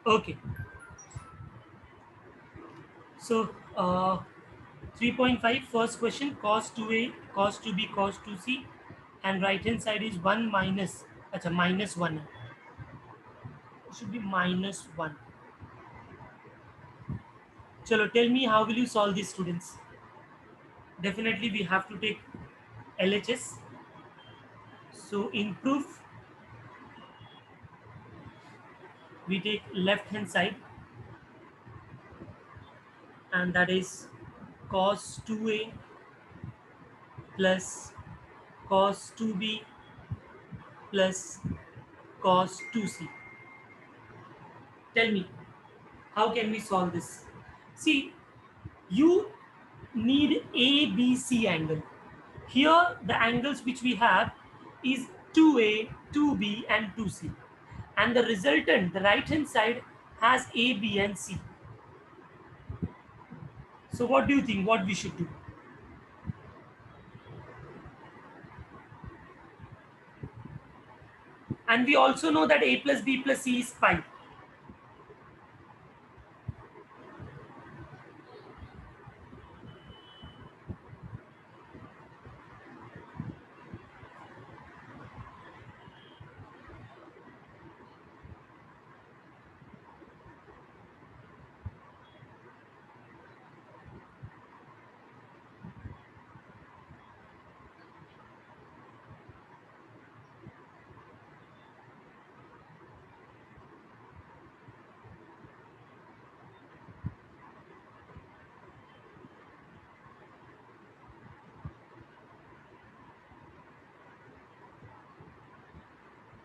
Okay. So 3.5 first question, cos 2a, cos 2b, cos 2c, and right hand side is 1 minus, acha, minus 1. It should be minus 1. Chalo, tell me how will you solve these, students? Definitely we have to take LHS. So in proof, we take left hand side, and that is cos 2a plus cos 2b plus cos 2c. Tell me, how can we solve this? See, you need ABC angle. Here, the angles which we have is 2A, 2B, and 2C. And the resultant, the right hand side, has A, B, and C. So, what do you think? What we should do? And we also know that A plus B plus C is pi.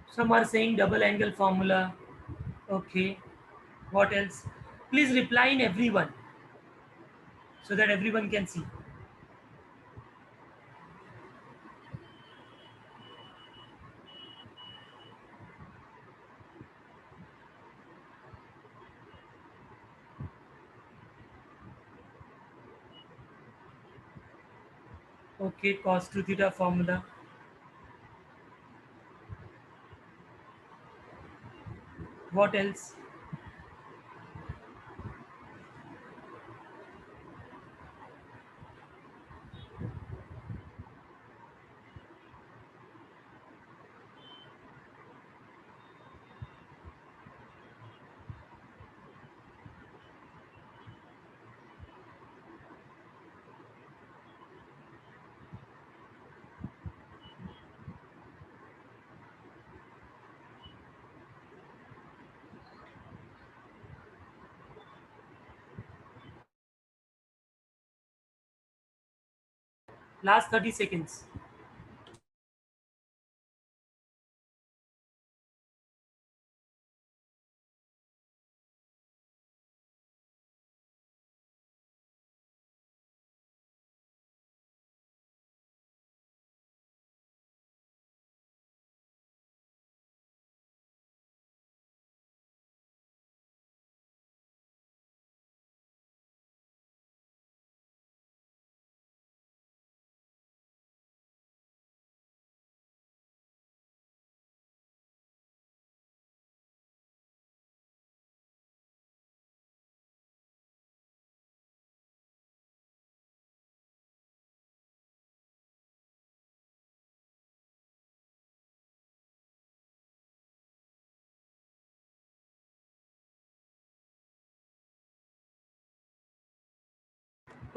Some are saying double angle formula. Okay. What else? Please reply in everyone so that everyone can see. Okay, cos 2 theta formula. What else? Last 30 seconds.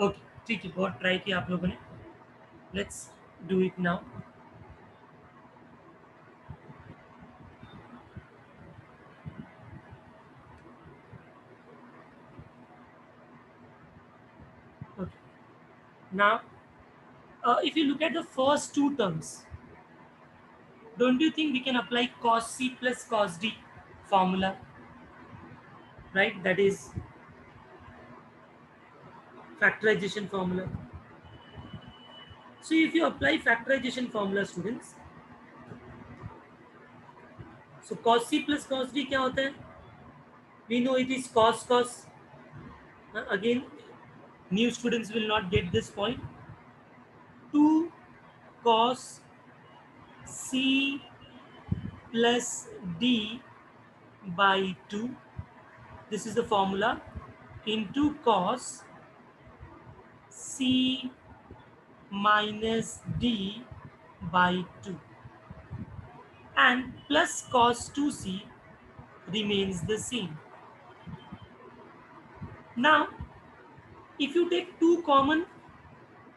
Okay, ठीक है, बहुत try किया आप लोगों ने. Let's do it now. Okay. Now, if you look at the first two terms, don't you think we can apply cos C plus cos D formula, right? That is factorization formula. So if you apply factorization formula, students, so cos C plus cos D क्या होता है? We know it is cos cos. Again, new students will not get this point. 2 cos C plus D by 2 this is the formula, into cos C minus D by 2, and plus cos 2C remains the same. Now if you take 2 common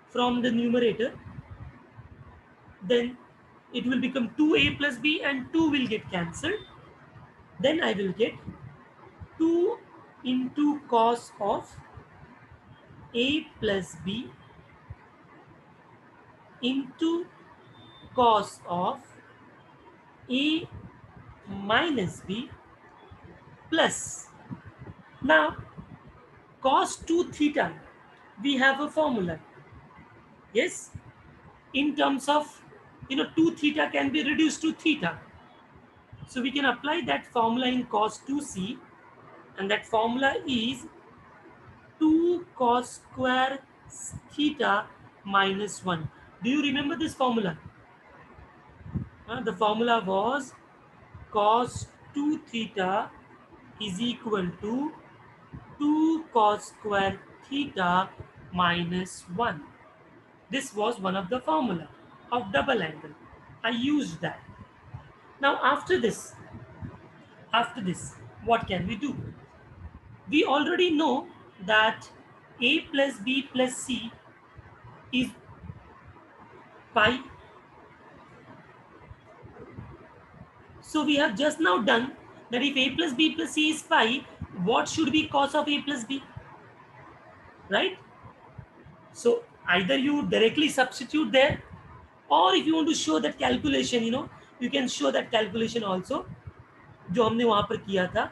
from the numerator, then it will become 2a plus b, and 2 will get cancelled. Then I will get 2 into cos of a plus b into cos of a minus b plus, now cos 2 theta, we have a formula. Yes, in terms of 2 theta can be reduced to theta, so we can apply that formula in cos 2c, and that formula is 2 cos square theta minus 1. Do you remember this formula? The formula was cos 2 theta is equal to 2 cos square theta minus 1. This was one of the formula of double angle. I used that. Now after this, what can we do? We already know that a plus b plus c is pi. So we have just now done that if a plus b plus c is pi, what should be cos of a plus b? Right? So either you directly substitute there, or if you want to show that calculation, you can show that calculation also, जो हमने वहाँ पर किया था.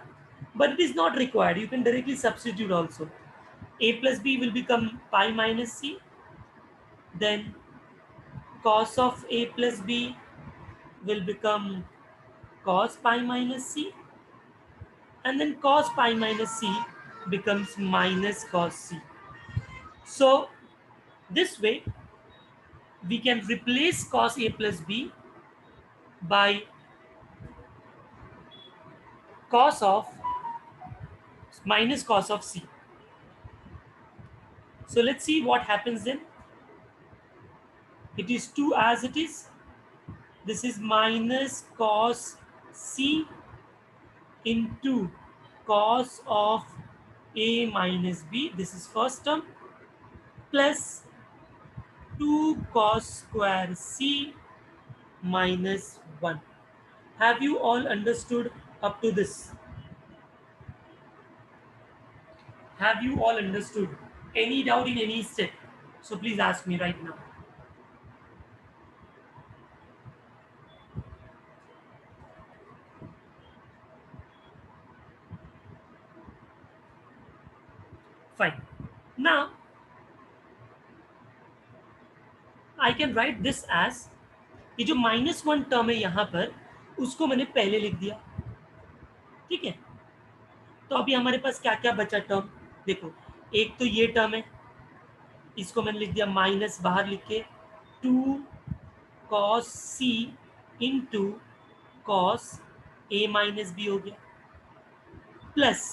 But it is not required. You can directly substitute also. A plus b will become pi minus c. Then cos of a plus b will become cos pi minus c, and then cos pi minus c becomes minus cos c. So this way we can replace cos a plus b by cos of minus cos of c. So let's see what happens then. It is 2 as it is. This is minus cos c into cos of a minus b. This is first term, plus 2 cos square c minus 1. Have you all understood up to this? Have you all understood? Any doubt in any step? So please ask me right now. Fine. Now I can write this as, ये जो -1 term है यहाँ पर, उसको मैंने पहले लिख दिया. ठीक है, तो अभी हमारे पास क्या क्या बचा टर्म. देखो, एक तो ये टर्म है, इसको मैंने लिख दिया माइनस बाहर लिख के 2 cos c into cos a minus B हो गया, प्लस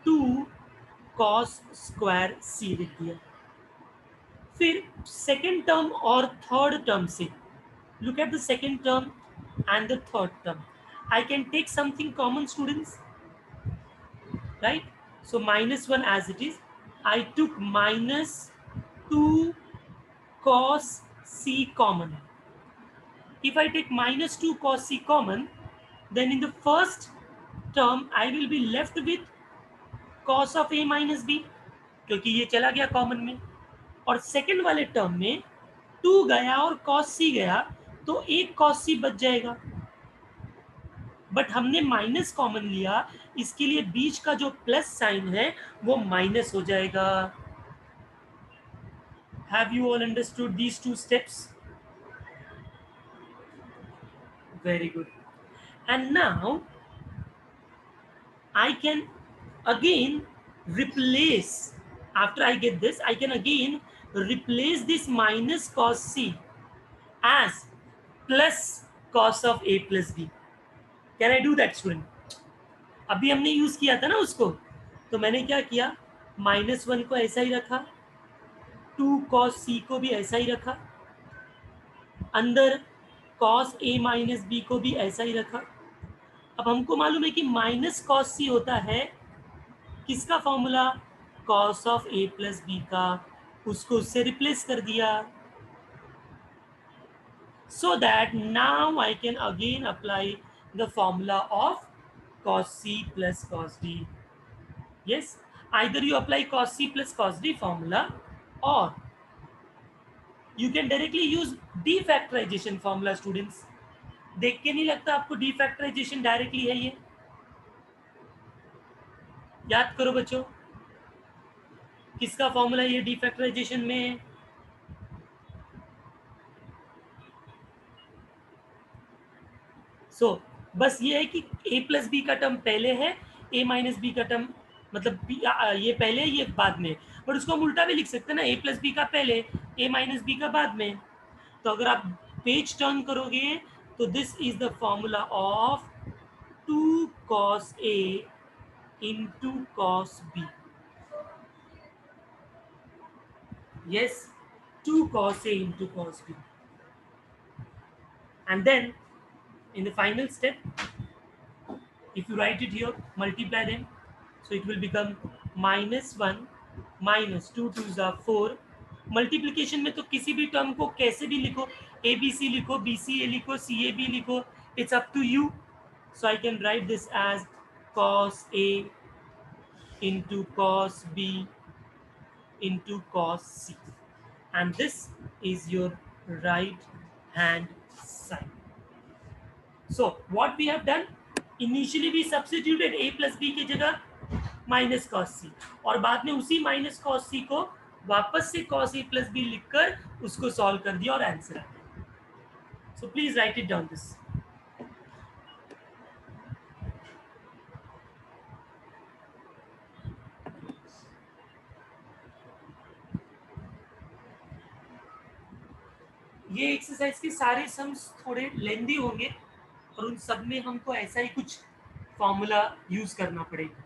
2 cos स्क्वायर c लिख दिया. फिर सेकेंड टर्म और थर्ड टर्म से, look at the second term and the third term. I can take something common, students, right? So -1 as it is, I took minus 2 cos c common. If I take -2 cos c common, then in the first term I will be left with cos of a minus b, क्योंकि ये चला गया common में. और second वाले term में 2 गया और cos c गया, तो एक cos c बच जाएगा. बट हमने माइनस कॉमन लिया, इसके लिए बीच का जो प्लस साइन है वो माइनस हो जाएगा. Have you all understood these 2 steps? Very good. And now I can again replace, after I get this, I can again replace this minus cos c as plus cos of a plus b. Can I do that, student? अभी हमने use किया था ना उसको, तो मैंने क्या किया, -1 को ऐसा ही रखा, 2 cos c को भी ऐसा ही रखा, अंदर cos a माइनस बी को भी ऐसा ही रखा। अब हमको मालूम है कि -cos c होता है किसका formula, cos of a plus B का, उसको उससे रिप्लेस कर दिया, so that now I can again apply the formula of cos c plus cos d. Yes, either you apply cos c plus cos d formula, or you can directly use defactorization formula. Students, देख के नहीं लगता आपको defactorization directly है, ये याद करो बच्चों, किसका फॉर्मूला ये डिफैक्टराइजेशन में। सो बस ये है कि a प्लस बी का टर्म पहले है, a माइनस बी का टर्म मतलब ये पहले ये बाद में, बट उसको हम उल्टा भी लिख सकते हैं ना, a प्लस बी का पहले, a माइनस बी का बाद में। तो अगर आप पेज टर्न करोगे तो this is the formula of 2 cos a into cos b. Yes, 2 cos a into cos b. And then in the final step, if you write it here, multiply them, so it will become -1 minus 2 2s are 4. Multiplication में तो किसी भी term को कैसे भी लिखो, A B C लिखो, B C A लिखो, सी ए बी लिखो, it's up to you. So I can write this as cos a into cos b into cos c, and this is your right hand side. So what we have done, initially we substituted a plus b की जगह minus cos c, और बाद में उसी minus cos c को वापस से cos a plus b लिखकर उसको सॉल्व कर दिया और आंसर आ गया. So please write it down this. ये एक्सरसाइज के सारे सम्स थोड़े लेंदी होंगे और उन सब में हमको ऐसा ही कुछ फॉर्मूला यूज करना पड़ेगा.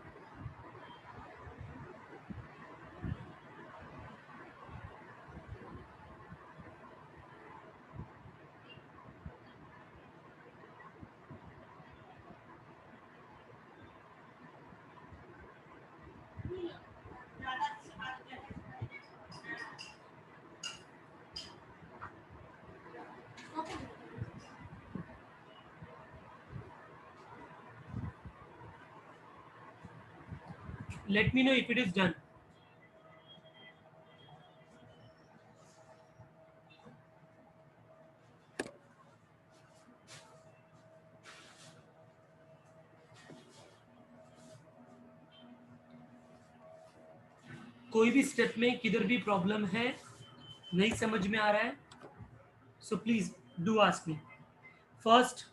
Let me know if it is done. कोई भी स्टेप में किधर भी प्रॉब्लम है, नहीं समझ में आ रहा है, so please do ask me. First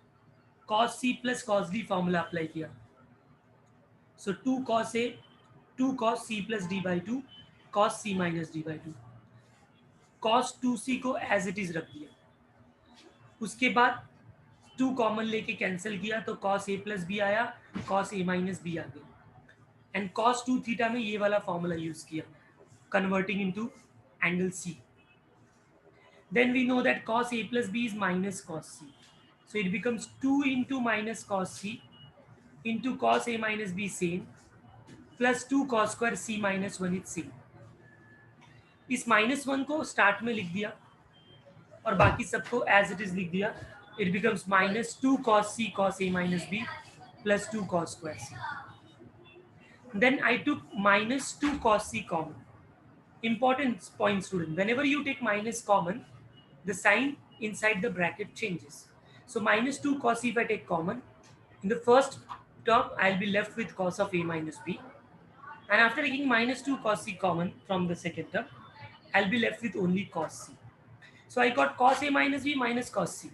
cos c plus cos d formula apply किया, सो 2 cos a 2 cos c plus d by 2 cos c minus d by 2, cos 2c को एज इट इज रख दिया, उसके बाद 2 कॉमन लेके cancel किया तो cos a plus b आया, cos a minus b आ गया, एंड cos 2 थीटा में ये वाला फॉर्मूला यूज किया, converting into angle c. Then we know that cos a plus b is minus cos c. So it becomes 2 into minus cos c into cos a minus b same plus 2 cos square c minus 1 is same. इस -1 को start में लिख दिया और बाकी सबको as it is लिख दिया. It becomes -2 cos c cos a minus b plus 2 cos square c. Then I took -2 cos c common. Important point, student. Whenever you take minus common, the sign inside the bracket changes. So -2 cos c if I take common, in the first term I'll be left with cos of a minus b, and after taking -2 cos c common from the second term, I'll be left with only cos c. So I got cos a minus b minus cos c.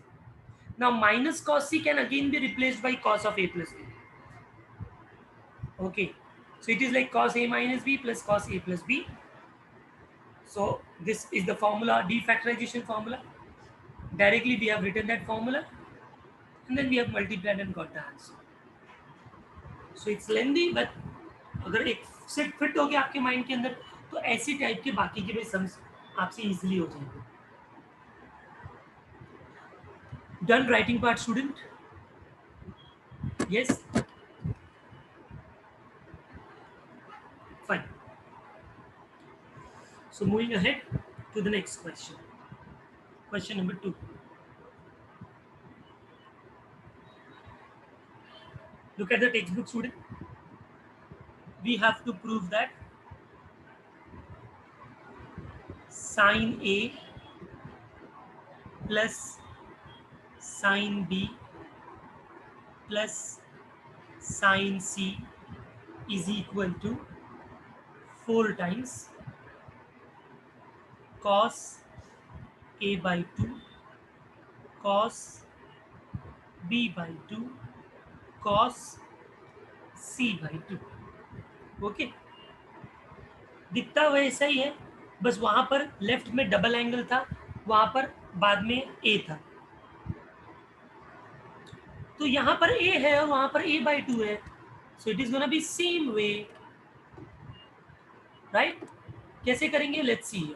Now minus cos c can again be replaced by cos of a plus b. Okay, so it is like cos a minus b plus cos a plus b. So this is the formula, defactorization formula. Directly we have written that formula and then we have multiplied and got the answer. So it's lengthy, but अगर एक set fit हो गया आपके mind के अंदर तो ऐसी type के बाकी के भी सम्स आपसे इजीली हो जाएंगे. Done writing part student? Yes, fine. So moving ahead to the next question. Question number 2. Look at the textbook, student. We have to prove that sine A plus sine B plus sine C is equal to 4 times cos A by 2 cos B by 2 cos C by 2. Okay, दिखता वैसा ही है, बस वहां पर left में double angle था, वहां पर बाद में ए था. तो यहां पर ए है और वहां पर ए बाई 2 है. So it is gonna be same way, right? कैसे करेंगे? Let's see.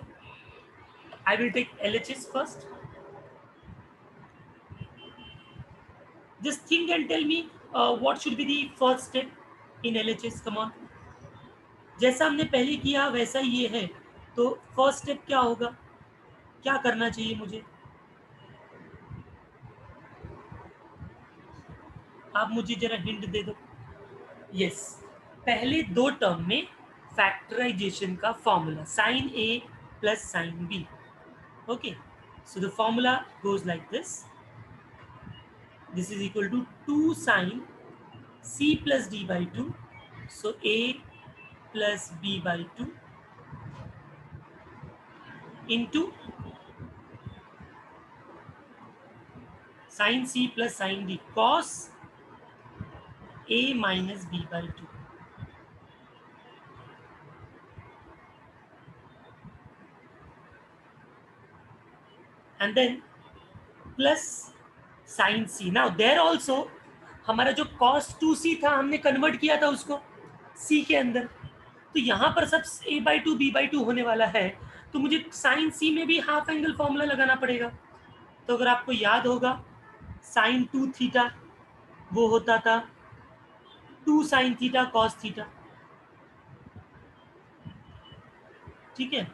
I will take LHS first. Just think and tell me what should be the first step in LHS. Come on, जैसा हमने पहले किया वैसा ये है, तो फर्स्ट स्टेप क्या होगा? क्या करना चाहिए मुझे? आप मुझे जरा हिंट दे दो. यस, पहले दो टर्म में फैक्टराइजेशन का formula sine A plus sine B. Okay, so the formula goes like this. This is equal to 2 sine c plus d by 2. So a plus b by 2 into sin c plus sin d cos a minus b by 2. And then plus sin c. Now there also हमारा जो cos 2c था हमने convert किया था उसको c के अंदर, तो यहाँ पर सब a by 2 b by 2 होने वाला है, तो मुझे sin c में भी हाफ एंगल फॉर्मूला लगाना पड़ेगा. तो अगर आपको याद होगा sin 2 थीटा वो होता था 2 sin थीटा cos थीटा. ठीक है,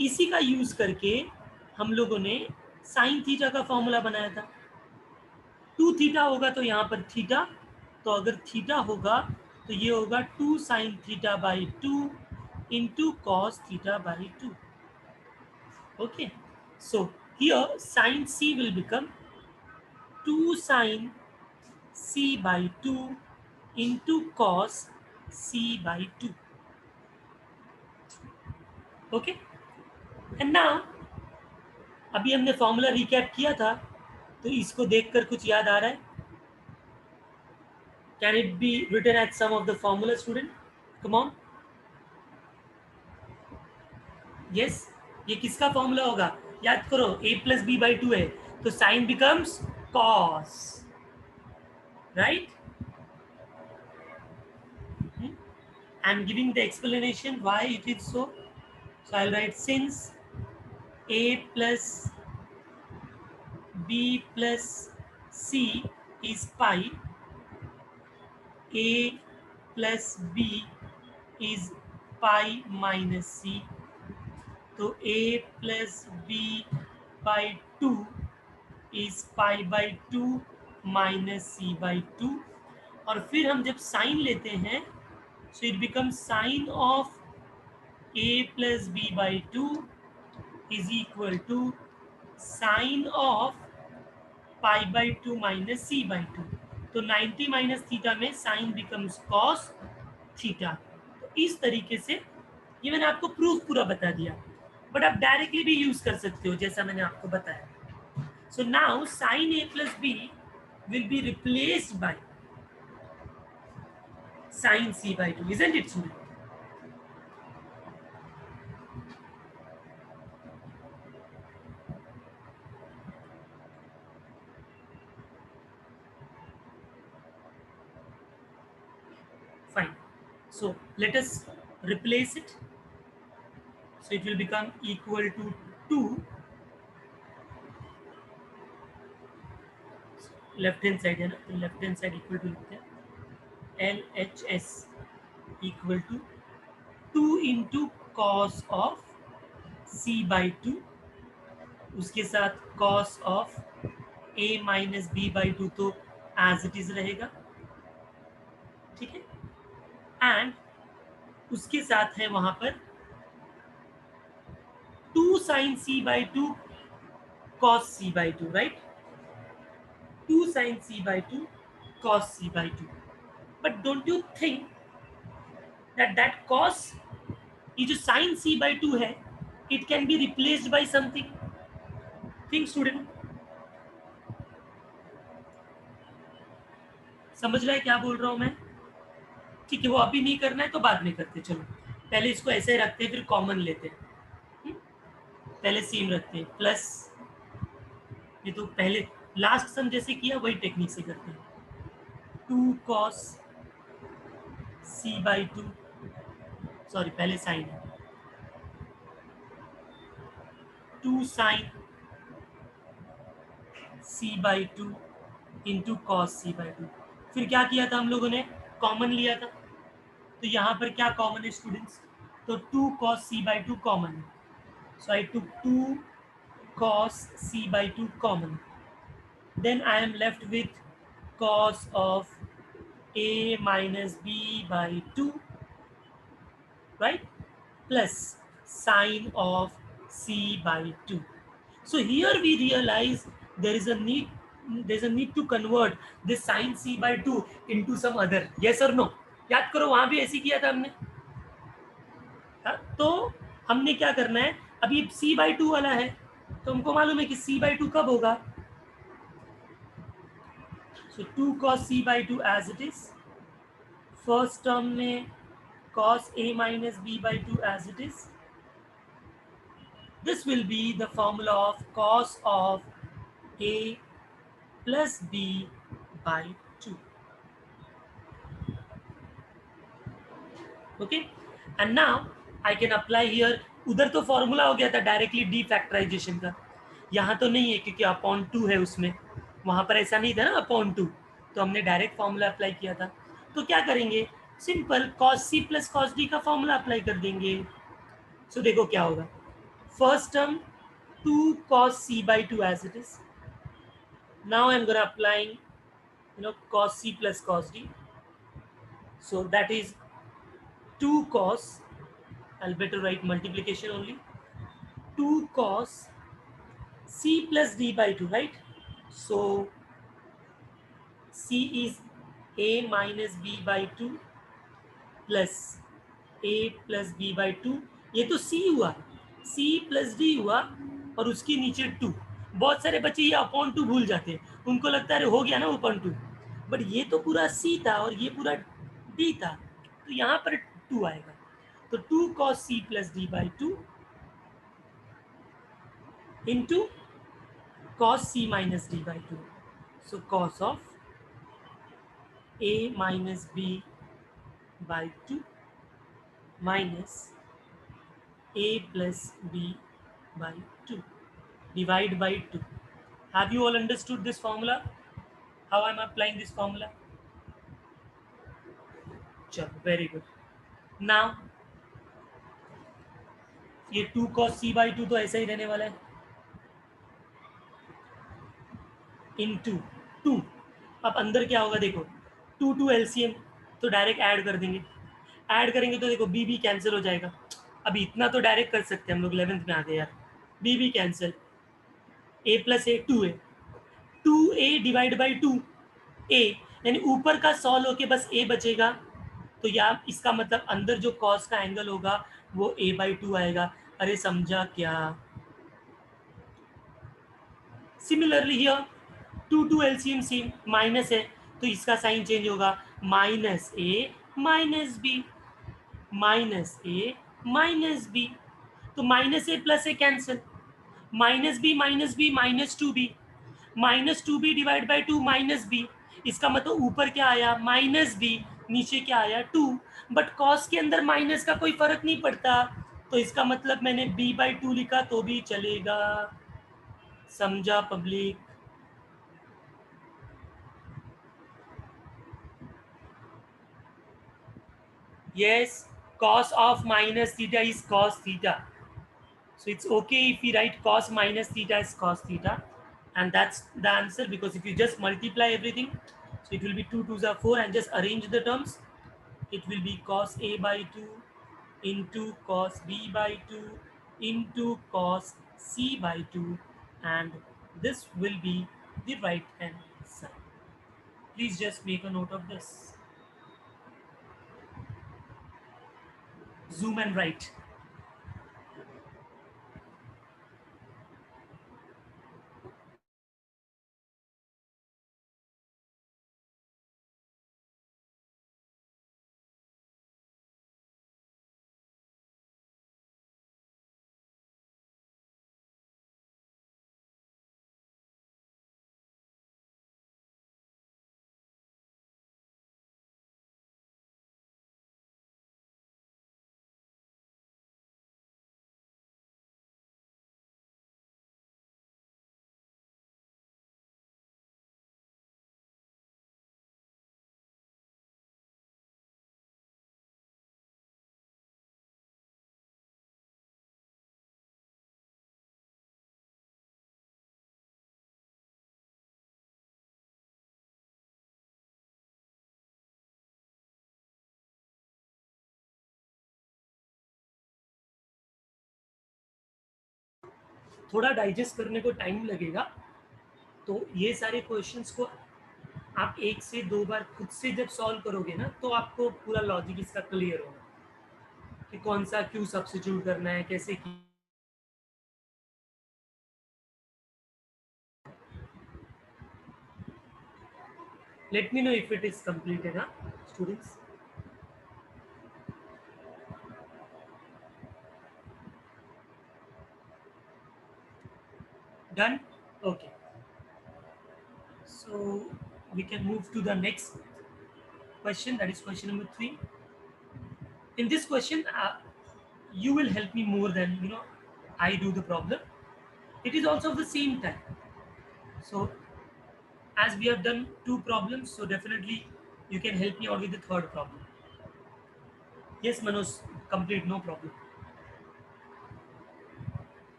इसी का यूज करके हम लोगों ने साइन थीटा का फॉर्मूला बनाया था. 2 थीटा होगा तो यहाँ पर थीटा, तो अगर थीटा होगा तो ये होगा 2 sine theta by 2 into cos theta by 2. Okay, so here sine C will become 2 sine C by 2 into cos C by 2. Okay, and now अभी हमने फॉर्मूला रिकैप किया था, तो इसको देखकर कुछ याद आ रहा है? Can it be written at some of the formula student? Come on. Yes, ये किसका फॉर्मूला होगा? याद करो, a प्लस बी बाई 2 है, तो sine becomes cos, right? I am giving the explanation why it is so. So I'll write since a plus b plus c is pi, a plus b is pi minus c, तो a plus b by 2 is pi by 2 minus c by 2. और फिर हम जब sign लेते हैं so it becomes sine of a plus b by 2 is equal to sine of pi by 2 minus c by 2. तो 90 minus theta में sign becomes cos theta. तो इस तरीके से ये मैंने आपको प्रूफ पूरा बता दिया, बट आप डायरेक्टली भी यूज कर सकते हो जैसा मैंने आपको बताया. So now sine a plus B will be replaced by sine c by 2, isn't it, student? Fine. So let us replace it. So it will become equal to 2, left hand side है ना, तो left hand side equal to लिखते हैं L H S equal to 2 into cos of C by two, उसके साथ cos of A minus B by two तो as it is रहेगा, ठीक है। एंड उसके साथ है वहां पर 2 sine C by two cos C by two, right, 2 sin c by 2 cos c by 2. But don't you think that cos, ये जो sin c by 2 है, it can be replaced by something? Think student, समझ रहा है क्या बोल रहा हूं मैं? ठीक है, वो अभी नहीं करना है तो बाद में करते, चलो पहले इसको ऐसे रखते हैं फिर कॉमन लेते हैं। पहले सीम रखते हैं प्लस, ये तो पहले लास्ट सम जैसे किया वही टेक्निक से करते हैं, 2 cos c by 2, सॉरी पहले साइन है, 2 sin c by 2 into cos c by 2। फिर क्या किया था हम लोगों ने, कॉमन लिया था, तो यहाँ पर क्या कॉमन है स्टूडेंट्स, तो 2 cos c by 2 कॉमन है, so I took 2 cos c by 2 common, then I am left with cos of a minus b by 2, right, plus sine of c by 2. So here we realize there is a need to convert this sine c by 2 into some other, yes or no? याद करो वहां भी ऐसे किया था हमने, तो हमने क्या करना है, अभी c by 2 वाला है तो हमको मालूम है कि c by 2 कब होगा, so 2 cos c by 2 as it is, first term में cos a minus b by 2 as it is, this will be the formula of cos of a plus b by 2, okay, and now I can apply here, उधर तो formula हो गया था directly D factorisation का, यहाँ तो नहीं है क्योंकि अपॉन 2 है उसमें, वहाँ पर ऐसा नहीं था ना अपॉन 2, तो हमने डायरेक्ट फॉर्मूला अप्लाई किया था, तो क्या करेंगे, simple cos c plus cos d का फॉर्मूला अप्लाई कर देंगे। सो देखो क्या होगा, first term 2 cos c by 2 as it is, now I am going to applying cos c plus cos d, so that is 2 cos, I'll better write multiplication only, 2 cos c plus d by 2, right, so c is a minus b by 2 plus a plus b by 2, ये तो c हुआ, c plus d हुआ और उसके नीचे 2, बहुत सारे बच्चे ये अपॉन 2 भूल जाते हैं, उनको लगता है हो गया ना अपॉन 2, बट ये तो पूरा c था और ये पूरा d था, तो यहाँ पर 2 आएगा, तो 2 cos c plus d by 2 into cos c minus d by 2, so cos of a minus b by 2 minus a plus b by 2 divide by 2. Have you all understood this formula? How am I applying this formula? Chalo, very good. Now ये 2 cos c by 2 तो ऐसा ही रहने वाला है, into 2, अब अंदर क्या होगा देखो, 2 LCM तो डायरेक्ट ऐड कर देंगे, ऐड करेंगे तो देखो बी कैंसिल हो जाएगा, अभी इतना तो डायरेक्ट कर सकते हैं हम लोग, 11th में आ गए यार, B cancel, a plus A 2a, 2a divide by 2a, यानी ऊपर का सॉल्व होके बस a बचेगा, तो यार इसका मतलब अंदर जो कॉस का एंगल होगा वो a बाई 2 आएगा, अरे समझा क्या? Similarly here 2 LCM same, minus है तो इसका साइन चेंज होगा, minus A minus B, minus A minus B, तो minus A plus A cancel, minus B minus 2b, minus 2b divide by 2 minus B, इसका मतलब ऊपर क्या आया माइनस बी नीचे क्या आया 2, बट कॉस के अंदर माइनस का कोई फर्क नहीं पड़ता, तो इसका मतलब मैंने b/2 लिखा तो भी चलेगा। समझा public? yes, cos of minus theta is cos theta, so it's okay if we write cos minus theta as cos theta, and that's the answer, because if you just multiply everything, so it will be 2 2s are 4, and just arrange the terms, it will be cos a by 2 into cos b by 2 into cos c by 2, and this will be the right hand side. Please just make a note of this. Zoom and write. थोड़ा digest करने को time लगेगा, तो ये सारे questions को आप एक से दो बार खुद से जब सॉल्व करोगे ना, तो आपको पूरा लॉजिक इसका क्लियर होगा कि कौन सा क्यों सब्स्टिट्यूट करना है, कैसे की। Let me know if it is completed, students. Done? Okay. So we can move to the next question, that is question number 3. In this question, you will help me more than I do the problem. It is also of the same type. So as we have done two problems, so definitely you can help me out with the third problem. Yes, Manoj, complete, no problem.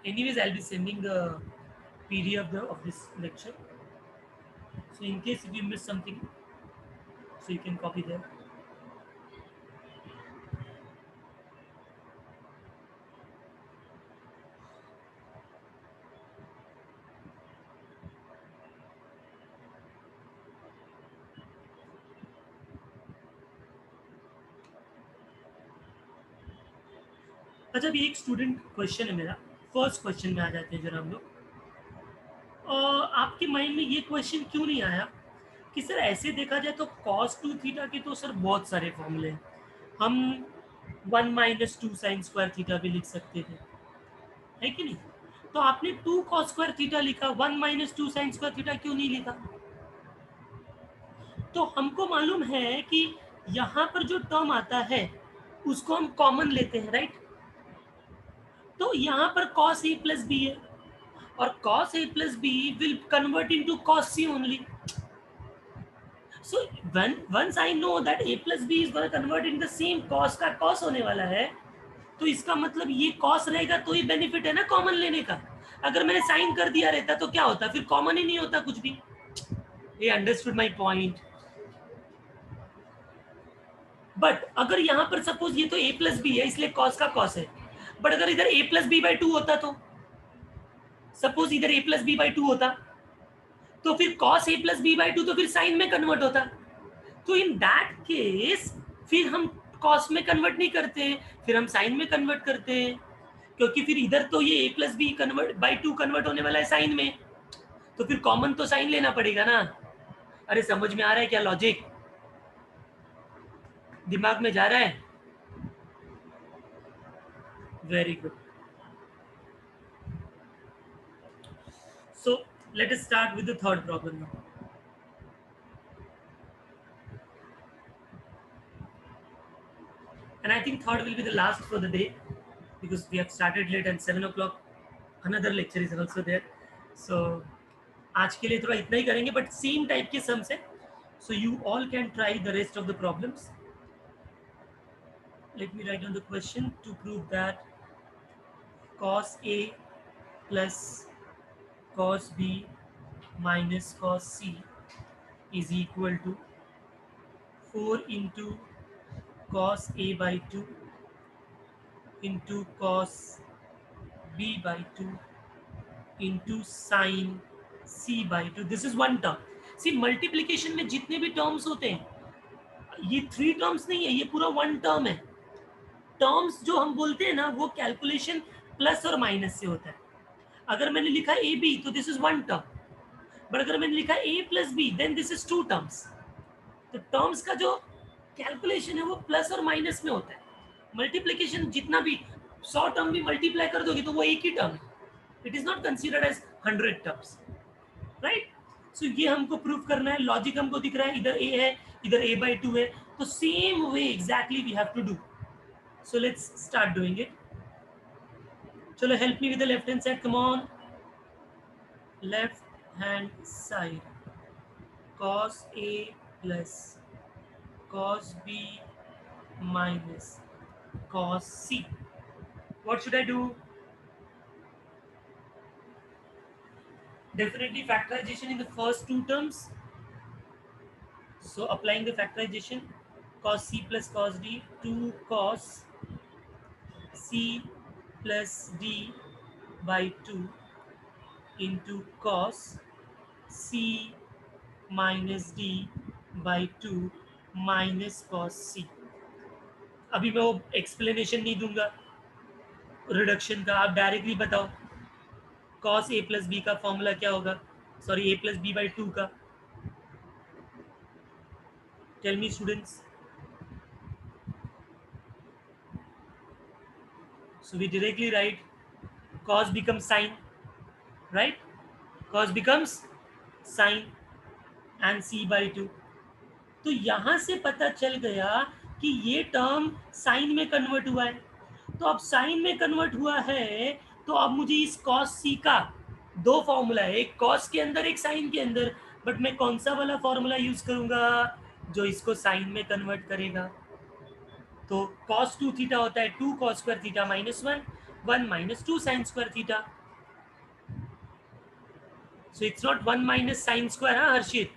Anyways, I'll be sending the PDF of this lecture. So in case if you miss something, so you can copy there. अच्छा, अभी एक student question है मेरा, first question में आ जाते हैं जरा हम लोग। आपके माइंड में ये क्वेश्चन क्यों नहीं आया कि सर ऐसे देखा जाए तो cos 2 थीटा के तो सर बहुत सारे फॉर्मूले हैं, हम 1 माइनस 2 साइन स्क्वायर थीटा भी लिख सकते थे, है कि नहीं? तो आपने 2 cos स्क्वायर थीटा लिखा, 1 माइनस 2 साइन स्क्वायर थीटा क्यों नहीं लिखा? तो हमको मालूम है कि यहाँ पर जो टर्म आता है उसको हम कॉमन लेते हैं, राइट? तो यहाँ पर cos a प्लस बी है, और cos a plus b will convert into cos c only. So once I know that a plus b is going to convert into the same, cos का cos होने वाला है, तो इसका मतलब ये cos रहेगा तो ही बेनिफिट है ना कॉमन लेने का। अगर मैंने साइन कर दिया रहता तो क्या होता, फिर कॉमन ही नहीं होता कुछ भी। ये अंडरस्टूड माय पॉइंट? बट अगर यहाँ पर सपोज ये तो a प्लस बी है इसलिए cos का cos है, बट अगर इधर a प्लस बी बाई 2 होता, तो सपोज इधर a प्लस बी बाई 2 होता, तो फिर cos a plus B by 2 तो फिर साइन में कन्वर्ट होता। तो इन दैट केस फिर हम cos में कन्वर्ट नहीं करते, फिर हम साइन में कन्वर्ट करते हैं, क्योंकि फिर इधर तो ये a plus B convert by 2 convert होने वाला है साइन में, तो फिर कॉमन तो साइन लेना पड़ेगा ना। अरे समझ में आ रहा है क्या लॉजिक? दिमाग में जा रहा है? Very good. So let us start with the third problem now. and I think third will be the last for the day because we have started late and 7 o'clock another lecture is also there. So आज के लिए थोड़ा इतना ही करेंगे but same type के sums है. So you all can try the rest of the problems. Let me write down the question to prove that cos A plus cos B minus cos C is equal to 4 into cos A by 2 into cos B by 2 into sin C by 2. This is one term. See, multiplication में जितने भी terms होते हैं ये 3 terms नहीं है, ये पूरा one term है. टर्म्स जो हम बोलते हैं ना वो कैलकुलेशन प्लस और माइनस से होता है. अगर मैंने लिखा ए बी तो this is one term, but अगर मैंने लिखा A plus B then this is two terms. तो टर्म्स का जो कैलकुलेशन है वो प्लस और माइनस में होता है. मल्टीप्लीकेशन जितना भी 100 टर्म भी मल्टीप्लाई कर दोगे तो वो एक ही टर्म है. It is not considered as 100 terms, right. So ये हमको प्रूव करना है. लॉजिक हमको दिख रहा है, इधर ए है इधर a by 2 है, तो same way exactly we have to do. So let's start doing it. Chalo, help me with the left hand side. Come on. Left hand side. Cos A plus cos B minus cos C. What should I do? Definitely factorization in the first two terms. So applying the factorization, cos C plus cos D, 2 cos C plus D by 2 into cos C minus D by 2 minus cos C. अभी मैं वो explanation नहीं दूंगा reduction का, आप directly बताओ cos A plus B का formula क्या होगा, sorry A plus B by 2 का. Tell me students. So we directly write cos becomes sin, right? Cos becomes sin and C by 2. तो यहां से पता चल गया कि ये टर्म साइन में कन्वर्ट हुआ है. तो अब साइन में कन्वर्ट हुआ है तो अब मुझे इस cos C का दो फॉर्मूला है, एक cos के अंदर एक साइन के अंदर, बट मैं कौन सा वाला फॉर्मूला यूज करूंगा जो इसको साइन में कन्वर्ट करेगा. तो cos 2 थीटा होता है 2 cos square theta minus 1 minus 2 sine square theta. So it's not 1 minus sine square. हाँ हर्षित,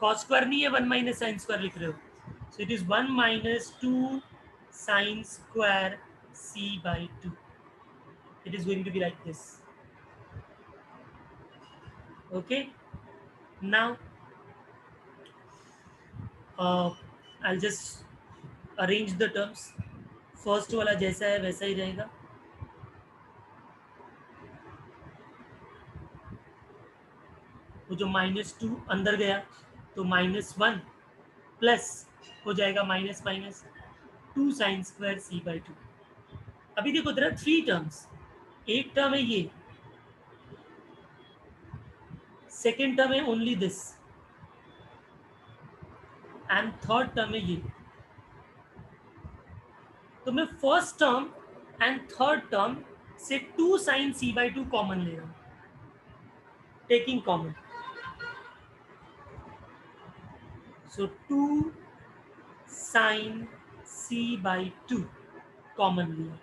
cos स्क्वायर नहीं है, 1 माइनस साइन स्क्वायर लिख रहे हो. सो it is 1 minus 2 sine square C by 2. It is going to be like this. Okay, now I'll just arrange the terms. First वाला जैसा है वैसा ही रहेगा. वो जो -2 अंदर गया तो -1 प्लस हो जाएगा minus minus 2 sine square C by 2. अभी देखो देयर आर 3 टर्म्स. एक टर्म है ये, सेकेंड टर्म है only this, and third term है ये. तो मैं first term and third term से 2 साइन C by 2 कॉमन ले रहा हूं, taking common. So 2 sine C by 2 common लिया,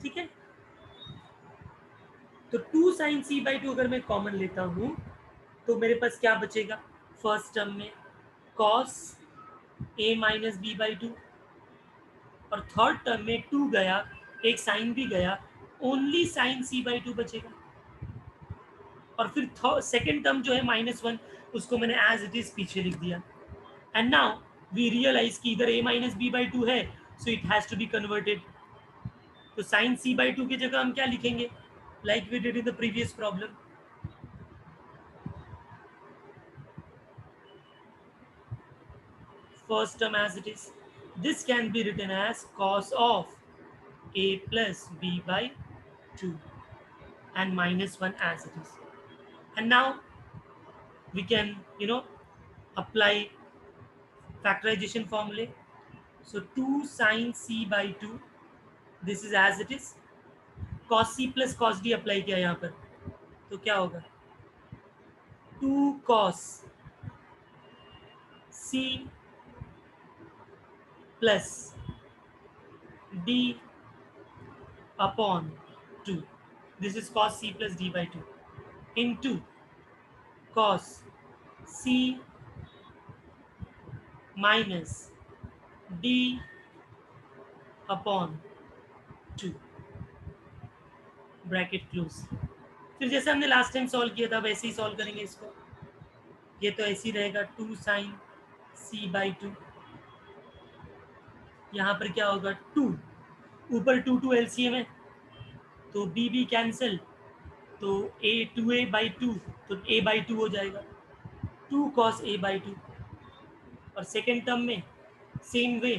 ठीक है. तो 2 साइन C by 2 अगर मैं कॉमन लेता हूं तो मेरे पास क्या बचेगा फर्स्ट टर्म में, cos A minus B by 2, और थर्ड टर्म में 2 गया, एक साइन भी गया, ओनली साइन C by 2 बचेगा. और फिर सेकेंड टर्म जो है -1 उसको मैंने एज इट इज पीछे लिख दिया. एंड नाउ वी रियलाइज कि इधर A माइनस B by 2 है, so it has to be converted. तो साइन C by 2 की जगह हम क्या लिखेंगे, like we did in the previous problem. First term as it is, this can be written as cos of A plus B by 2 and -1 as it is. And now we can apply factorization formula. So 2 sin c by 2, this is as it is. Cos c plus cos d apply किया यहाँ पर, तो क्या होगा? 2 cos c plus d upon 2. This is cos c plus d by 2 into cos c minus d upon 2, bracket close. फिर जैसे हमने last time solve किया था वैसे ही सॉल्व करेंगे इसको। ये तो ऐसे ही रहेगा 2 साइन c बाई 2, यहाँ पर क्या होगा 2, ऊपर 2 एलसीएम है तो b कैंसिल, तो a 2a बाई 2, तो a बाई 2 हो जाएगा, 2 cos a बाई 2। और सेकेंड टर्म में same way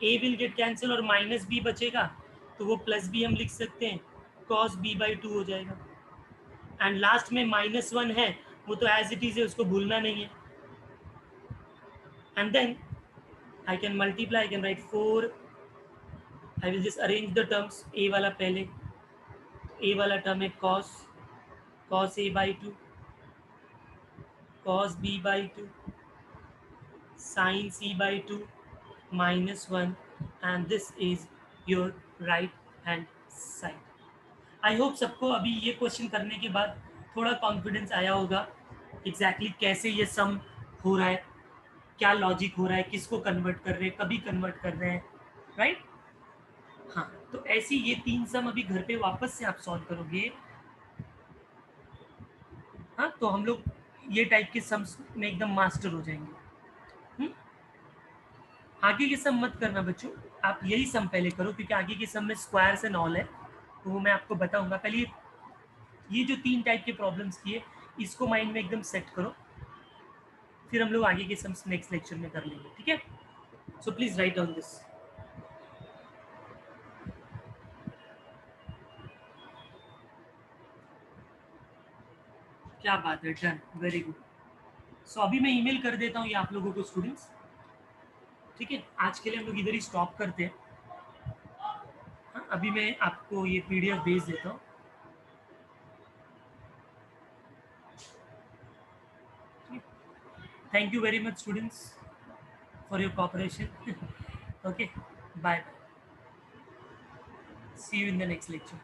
a will get cancel और माइनस b बचेगा, तो वो प्लस b हम लिख सकते हैं, cos b बाई 2 हो जाएगा। एंड लास्ट में -1 है, वो तो एज इट इज है, उसको भूलना नहीं है। And then I can multiply, I can write 4, I will just arrange the terms, a वाला पहले, a वाला टर्म है cos a by 2, cos b by 2, sin c by 2, -1, and this is your right hand side. I hope सबको अभी ये question करने के बाद थोड़ा कॉन्फिडेंस आया होगा एग्जैक्टली कैसे ये सम हो रहा है, क्या लॉजिक हो रहा है, किसको कन्वर्ट कर रहे हैं, कभी कन्वर्ट कर रहे हैं, राइट? हाँ, तो ऐसी ये 3 सम अभी घर पे वापस से आप सॉल्व करोगे। हाँ, तो हम लोग ये टाइप के सम्स में एकदम मास्टर हो जाएंगे। आगे के सम मत करना बच्चों, आप यही सम पहले करो, क्योंकि आगे के सम में स्क्वायर्स एंड ऑल है, तो वो मैं आपको बताऊंगा। पहले ये जो 3 टाइप के प्रॉब्लम्स किए, इसको माइंड में एकदम सेट करो, फिर हम लोग आगे के सम्स नेक्स्ट लेक्चर में कर लेंगे, ठीक है? So please write down this. क्या बात है, डन, वेरी गुड। सो अभी मैं ईमेल कर देता हूँ ये आप लोगों को स्टूडेंट्स, ठीक है? आज के लिए हम लोग इधर ही स्टॉप करते हैं। हाँ, अभी मैं आपको ये पीडीएफ भेज देता हूँ। Thank you very much students for your cooperation. Okay, bye. See you in the next lecture.